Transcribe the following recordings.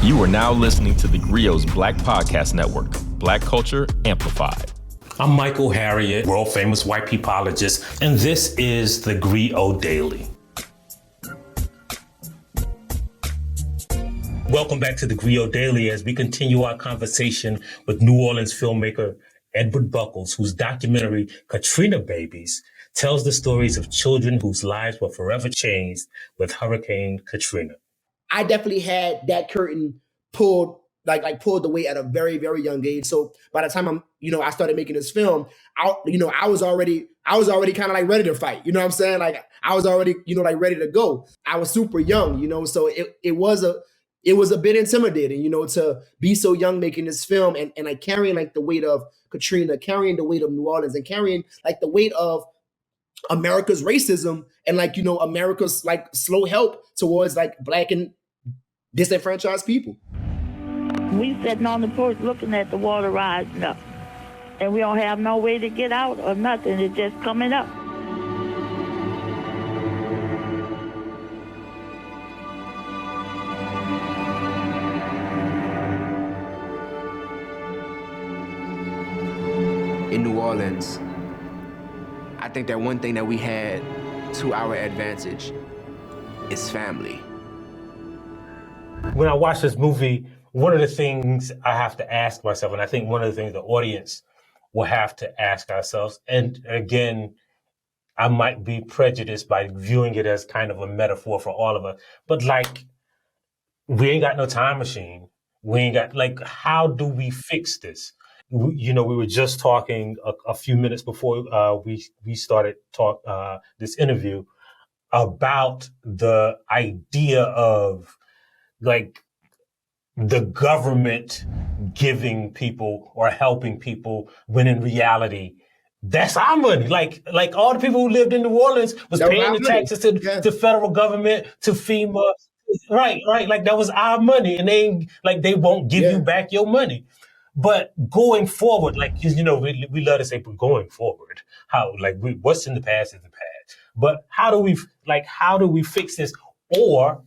You are now listening to theGrio's Black Podcast Network, Black Culture Amplified. I'm Michael Harriot, world famous white peopleologist, and this is theGrio Daily. Welcome back to theGrio Daily as we continue our conversation with New Orleans filmmaker Edward Buckles, whose documentary Katrina Babies tells the stories of children whose lives were forever changed with Hurricane Katrina. I definitely had that curtain pulled, pulled away at a very, very young age. So by the time I started making this film, I was already kind of like ready to fight. You know what I'm saying? Like I was already, ready to go. I was super young, so it was a bit intimidating, to be so young making this film and like carrying like the weight of Katrina, carrying the weight of New Orleans, and carrying like the weight of America's racism and America's like slow help towards like Black and disenfranchised people. We sitting on the porch looking at the water rising up, and we don't have no way to get out or nothing. It's just coming up. In New Orleans, I think that one thing that we had to our advantage is family. When I watch this movie, one of the things I have to ask myself, and I think one of the things the audience will have to ask ourselves, and again, I might be prejudiced by viewing it as kind of a metaphor for all of us, but like, we ain't got no time machine. We ain't got, how do we fix this? We were just talking a few minutes before we started this interview about the idea of like the government giving people or helping people when in reality, that's our money. Like all the people who lived in New Orleans was paying the taxes to the federal government, to FEMA. Right. Like that was our money, and they won't give you back your money. But going forward, we love to say, but going forward, what's in the past is the past. But how do we fix this? Or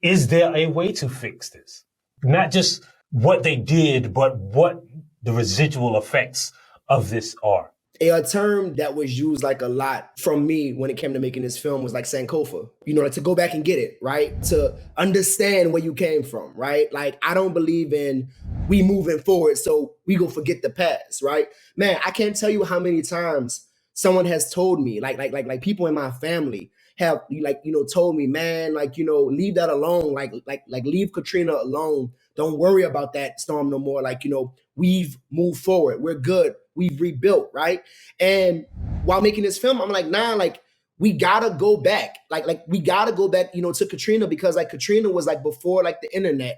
is there a way to fix this? Not just what they did, but what the residual effects of this are. A term that was used like a lot from me when it came to making this film was like Sankofa, to go back and get it, right? To understand where you came from, right? Like, I don't believe in we moving forward so we gonna forget the past, right? Man, I can't tell you how many times someone has told me, like people in my family have told me, man, leave that alone, leave Katrina alone. Don't worry about that storm no more. We've moved forward. We're good. We've rebuilt, right? And while making this film, I'm like, nah, we gotta go back. We gotta go back, to Katrina, because Katrina was before the internet,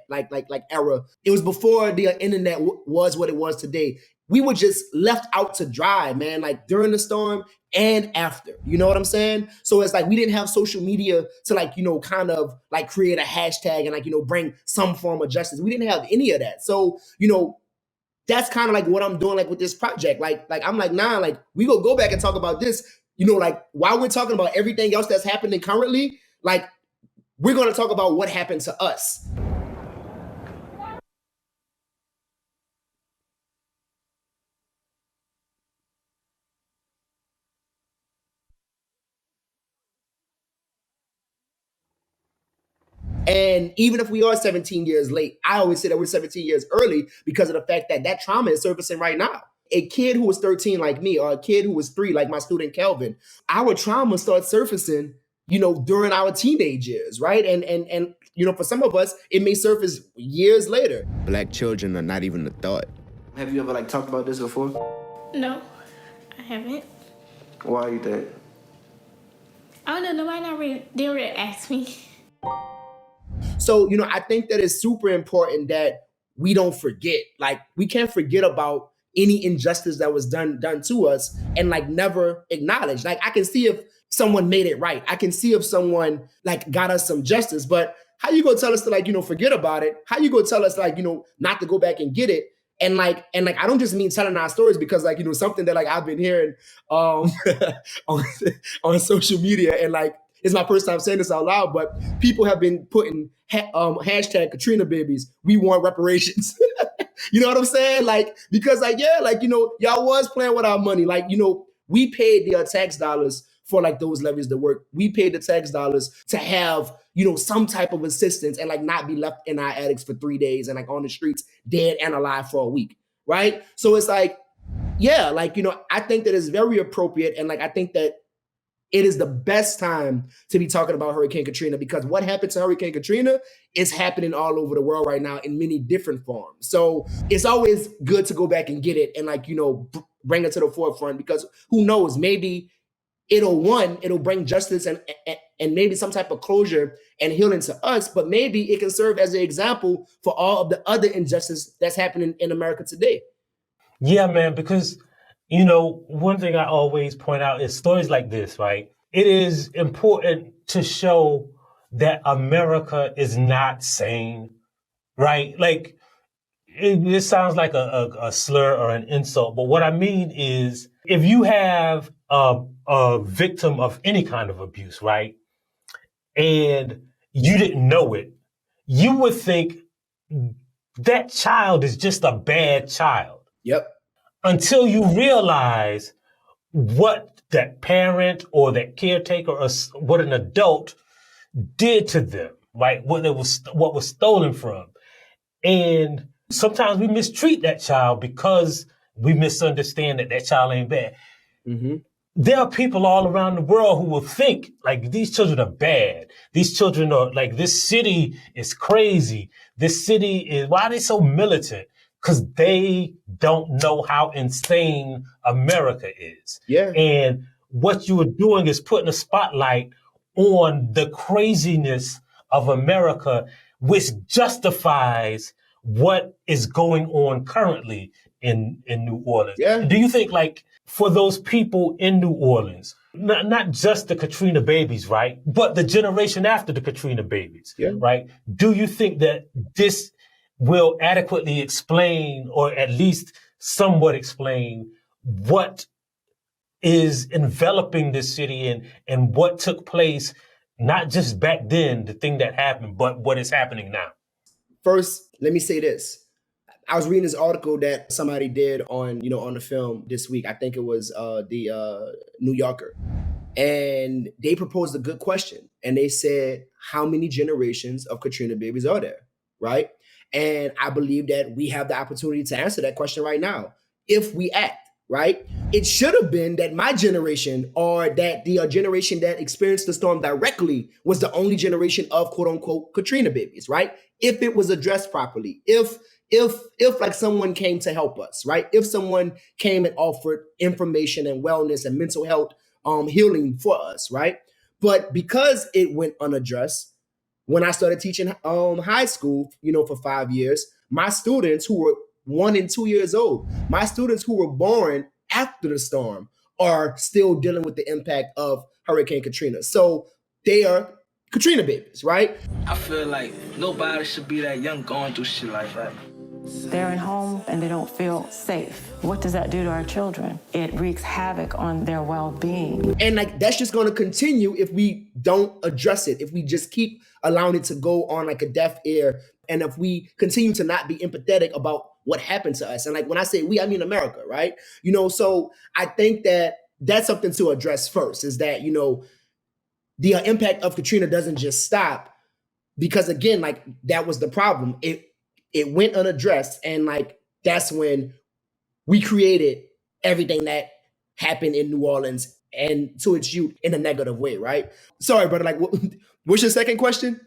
era. It was before the internet was what it was today. We were just left out to dry, man, during the storm and after, you know what I'm saying? So it's we didn't have social media to kind of create a hashtag and bring some form of justice. We didn't have any of that. So, that's kind of what I'm doing with this project. I'm nah, we go back and talk about this, while we're talking about everything else that's happening currently, we're going to talk about what happened to us. And even if we are 17 years late, I always say that we're 17 years early because of the fact that trauma is surfacing right now. A kid who was 13 like me, or a kid who was 3 like my student Kelvin, our trauma starts surfacing, during our teenage years, right? And for some of us, it may surface years later. Black children are not even a thought. Have you ever talked about this before? No, I haven't. Why you think? I don't know. Nobody didn't really ask me. So, I think that it's super important that we don't forget. We can't forget about any injustice that was done to us and never acknowledge. I can see if someone made it right. I can see if someone got us some justice, but how you gonna tell us to forget about it? How you gonna tell us not to go back and get it? And I don't just mean telling our stories because something that I've been hearing on social media and It's my first time saying this out loud, but people have been putting hashtag Katrina Babies. We want reparations. You know what I'm saying? Like, because like, yeah, like, you know, y'all was playing with our money. Like, you know, we paid the tax dollars for like those levies to work. We paid the tax dollars to have, you know, some type of assistance and like not be left in our attics for 3 days and like on the streets dead and alive for a week. Right. So it's like, yeah, like, you know, I think that is very appropriate. And like, I think that it is the best time to be talking about Hurricane Katrina, because what happened to Hurricane Katrina is happening all over the world right now in many different forms. So it's always good to go back and get it and like, you know, bring it to the forefront, because who knows, maybe it'll bring justice and maybe some type of closure and healing to us, but maybe it can serve as an example for all of the other injustice that's happening in America today. Yeah, man, because, you know, one thing I always point out is stories like this, right? It is important to show that America is not sane, right? Like, it sounds like a slur or an insult, but what I mean is if you have a victim of any kind of abuse, right, and you didn't know it, you would think that child is just a bad child. Yep. Until you realize what that parent or that caretaker or what an adult did to them, right? What was stolen from. And sometimes we mistreat that child because we misunderstand that child ain't bad. Mm-hmm. There are people all around the world who will think like these children are bad. These children are like, this city is crazy. This city is, why are they so militant? Because they don't know how insane America is. Yeah. And what you are doing is putting a spotlight on the craziness of America, which justifies what is going on currently in New Orleans. Yeah. Do you think, like, for those people in New Orleans, not just the Katrina Babies, right, but the generation after the Katrina Babies, right? Do you think that this will adequately explain, or at least somewhat explain, what is enveloping this city and what took place, not just back then, the thing that happened, but what is happening now? First, let me say this. I was reading this article that somebody did on the film this week. I think it was the New Yorker. And they proposed a good question. And they said, how many generations of Katrina Babies are there? Right? And I believe that we have the opportunity to answer that question right now, if we act, right? It should have been that my generation, or that the generation that experienced the storm directly, was the only generation of quote unquote Katrina Babies, right? If it was addressed properly, if like someone came to help us, right? If someone came and offered information and wellness and mental health healing for us, right? But because it went unaddressed, when I started teaching high school, for 5 years, my students who were 1 and 2 years old, my students who were born after the storm, are still dealing with the impact of Hurricane Katrina. So they are Katrina Babies, right? I feel like nobody should be that young going through shit like that. They're at home and they don't feel safe. What does that do to our children? It wreaks havoc on their well-being. And like, that's just going to continue if we don't address it, if we just keep allowing it to go on like a deaf ear, and if we continue to not be empathetic about what happened to us. And like, when I say we, I mean America, right? So I think that that's something to address first, is that, the impact of Katrina doesn't just stop, because again, like, that was the problem. It went unaddressed, and like, that's when we created everything that happened in New Orleans and to its youth in a negative way, right? Sorry, brother. Like, what's your second question?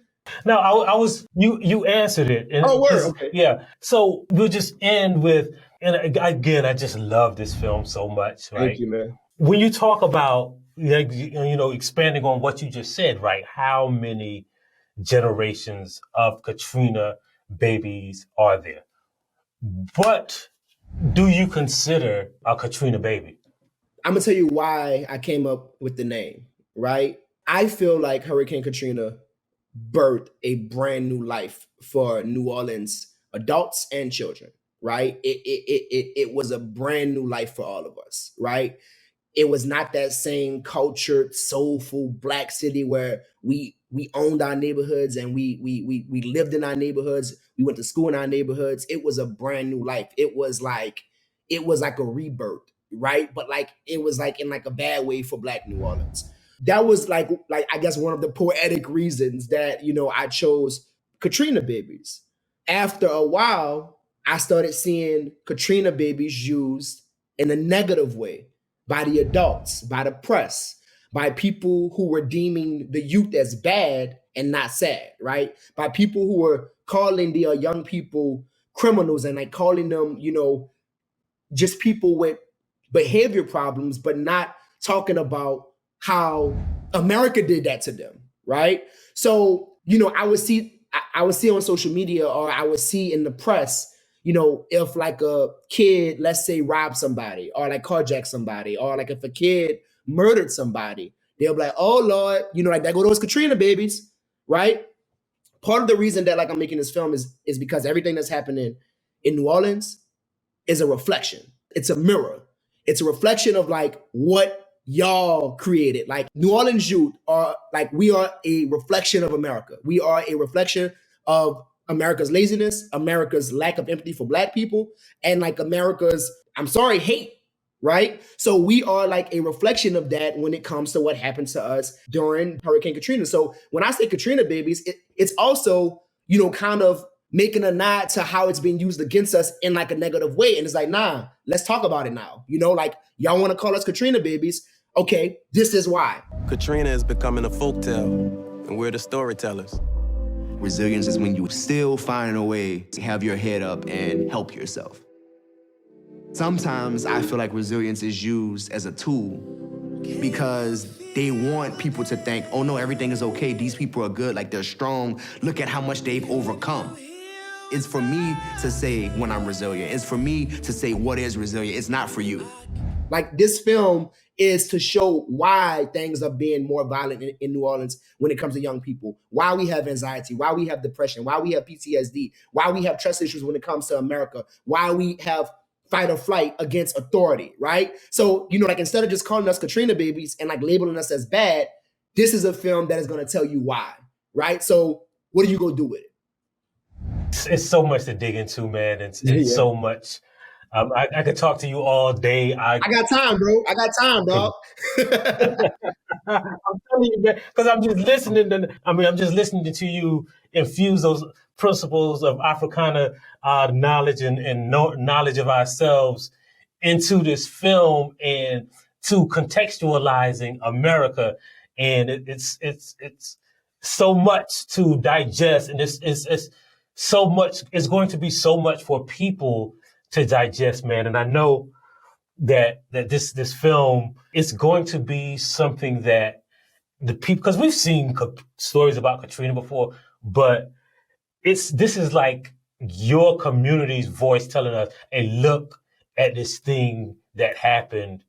No, I was, you answered it. And oh, word. Okay. Yeah. So we'll just end with, and again, I just love this film so much, right? Thank you, man. When you talk about, like, expanding on what you just said, right? How many generations of Katrina Babies are there? What do you consider a Katrina baby? I'm gonna tell you why I came up with the name, right? I feel like Hurricane Katrina birthed a brand new life for New Orleans adults and children, right? It was a brand new life for all of us, right? It was not that same cultured, soulful Black city where we owned our neighborhoods and we lived in our neighborhoods. We went to school in our neighborhoods. It was a brand new life. It was like a rebirth, right? But like it was like in like a bad way for Black New Orleans. That was like I guess one of the poetic reasons that, you know, I chose Katrina Babies. After a while, I started seeing Katrina Babies used in a negative way by the adults, by the press, by people who were deeming the youth as bad and not sad, right? By people who were calling the young people criminals and like calling them, you know, just people with behavior problems, but not talking about how America did that to them, right? So, you know, I would see on social media or I would see in the press, you know, if like a kid, let's say, robbed somebody or like carjacked somebody, or like if a kid murdered somebody, they'll be like, oh Lord, you know, like that go those Katrina babies, right? Part of the reason that like I'm making this film is because everything that's happening in New Orleans is a reflection. It's a mirror. It's a reflection of like what y'all created. Like New Orleans youth are like, we are a reflection of America. We are a reflection of America's laziness, America's lack of empathy for Black people, and like America's, I'm sorry, hate, right? So we are like a reflection of that when it comes to what happened to us during Hurricane Katrina. So when I say Katrina Babies, it's also, you know, kind of making a nod to how it's being used against us in like a negative way. And it's like, nah, let's talk about it now. You know, like y'all want to call us Katrina Babies. Okay, this is why. Katrina is becoming a folktale, and we're the storytellers. Resilience is when you still find a way to have your head up and help yourself. Sometimes I feel like resilience is used as a tool because they want people to think, oh no, everything is okay. These people are good, like they're strong. Look at how much they've overcome. It's for me to say when I'm resilient. It's for me to say what is resilient. It's not for you. Like this film is to show why things are being more violent in New Orleans when it comes to young people, why we have anxiety, why we have depression, why we have PTSD, why we have trust issues when it comes to America, why we have fight or flight against authority, right? So, you know, like instead of just calling us Katrina Babies and like labeling us as bad, this is a film that is going to tell you why, right? So what are you going to do with it? It's so much to dig into, man. It's so much. I could talk to you all day. I got time, bro. I got time, dog. I'm telling you, man, because I'm just listening to you infuse those principles of Africana knowledge and knowledge of ourselves into this film and to contextualizing America. And it's so much to digest, and it's so much. It's going to be so much for people to digest, man. And I know that this film is going to be something that the people, because we've seen stories about Katrina before, but this is like your community's voice telling us, hey, look at this thing that happened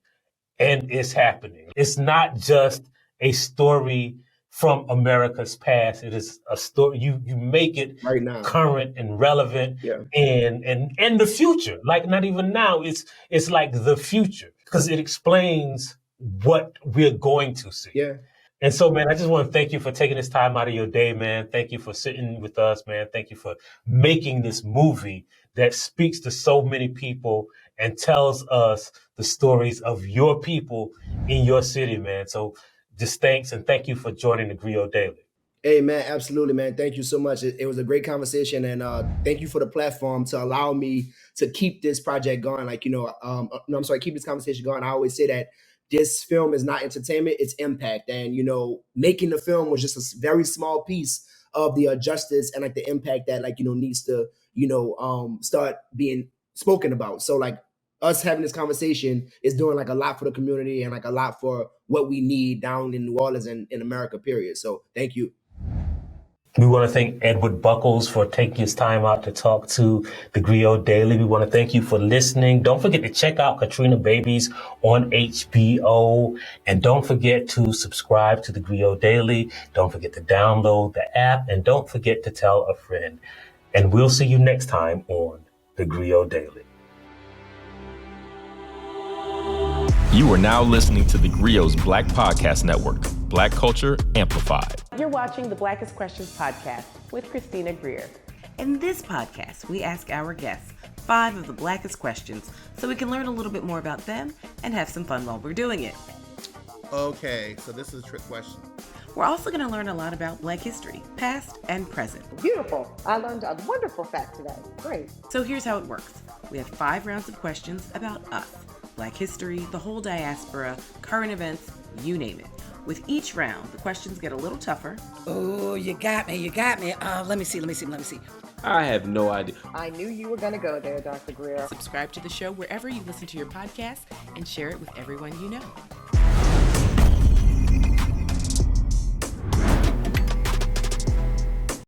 and it's happening. It's not just a story from America's past. It is a story. You make it right now, current and relevant, and the future. Like not even now. It's like the future because it explains what we're going to see. Yeah. And so, man, I just want to thank you for taking this time out of your day, man. Thank you for sitting with us, man. Thank you for making this movie that speaks to so many people and tells us the stories of your people in your city, man. So just thanks, and thank you for joining theGrio Daily. Hey, man, absolutely, man. Thank you so much. It was a great conversation, and thank you for the platform to allow me to keep this project going. Like, keep this conversation going. I always say that this film is not entertainment, it's impact. And, making the film was just a very small piece of the justice and like the impact that needs to, start being spoken about. So like us having this conversation is doing like a lot for the community and like a lot for what we need down in New Orleans and in America, period. So thank you. We want to thank Edward Buckles for taking his time out to talk to theGrio Daily. We want to thank you for listening. Don't forget to check out Katrina Babies on HBO. And don't forget to subscribe to theGrio Daily. Don't forget to download the app. And don't forget to tell a friend. And we'll see you next time on theGrio Daily. You are now listening to theGrio's Black Podcast Network, Black Culture Amplified. You're watching the Blackest Questions podcast with Christina Greer. In this podcast, we ask our guests 5 of the blackest questions so we can learn a little bit more about them and have some fun while we're doing it. Okay, so this is a trick question. We're also going to learn a lot about Black history, past and present. Beautiful. I learned a wonderful fact today. Great. So here's how it works. We have 5 rounds of questions about us, Black history, the whole diaspora, current events, you name it. With each round, the questions get a little tougher. Oh, you got me. Let me see. I have no idea. I knew you were going to go there, Dr. Greer. Subscribe to the show wherever you listen to your podcast and share it with everyone you know.